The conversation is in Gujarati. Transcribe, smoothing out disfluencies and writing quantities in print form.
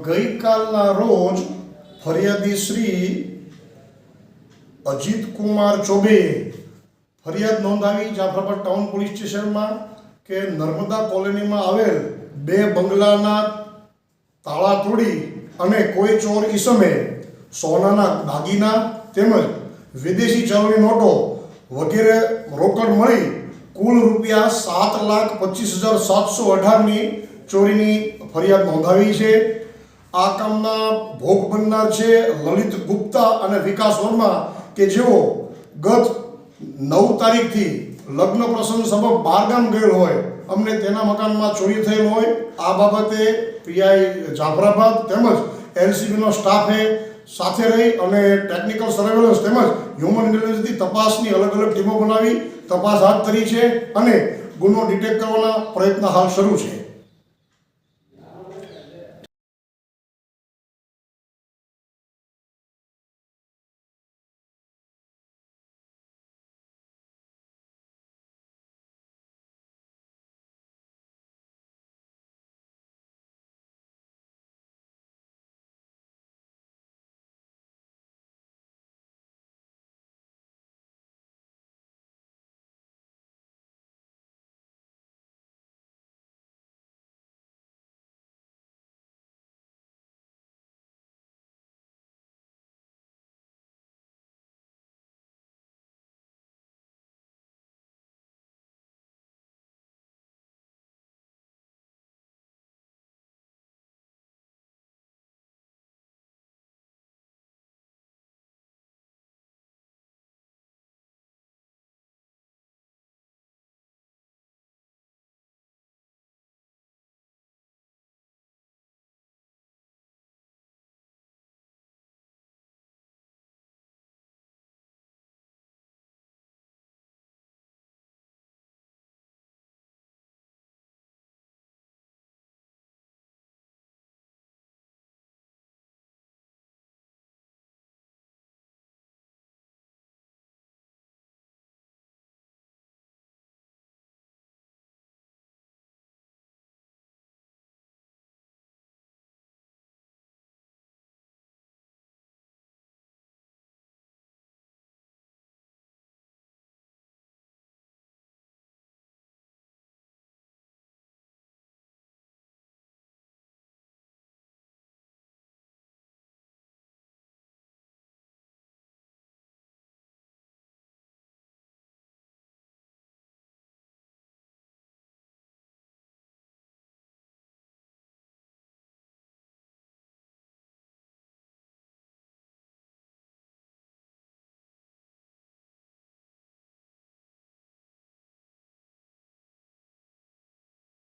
ગઈકાલના રોજ ફરિયાદી શ્રી અજીત કુમાર ચોબેએ ફરિયાદ નોંધાવી જાફરાબાદ ટાઉન પોલીસ સ્ટેશનમાં કે નર્મદા કોલોનીમાં આવેલ 2 બંગલાના તાળા તોડી અને કોઈ ચોર ઈસમે સોનાના દાગીના તેમજ વિદેશી ચલણી નોટો વગેરે રોકડ મળી કુલ રૂપિયા 7,25,718ની ચોરીની ફરિયાદ નોંધાવી છે। આ કામના ભોગ બનનાર છે લલિત ગુપ્તા અને વિકાસ વર્મા કે જેઓ ગત 9 તારીખથી લગ્ન પ્રસંગ સબબ બહારગામ ગયેલ હોય અમને તેના મકાનમાં ચોરી થયેલ હોય। આ બાબતે પીઆઈ જાફરાબાદ તેમજ એલસીબીનો સ્ટાફે સાથે રહી અને ટેકનિકલ સર્વેલન્સ તેમજ હ્યુમન ઇન્ટેલિજન્સની તપાસની અલગ અલગ ટીમો બનાવી તપાસ હાથ ધરી છે અને ગુનો ડિટેક્ટ કરવાના પ્રયત્ન હાલ શરૂ છે।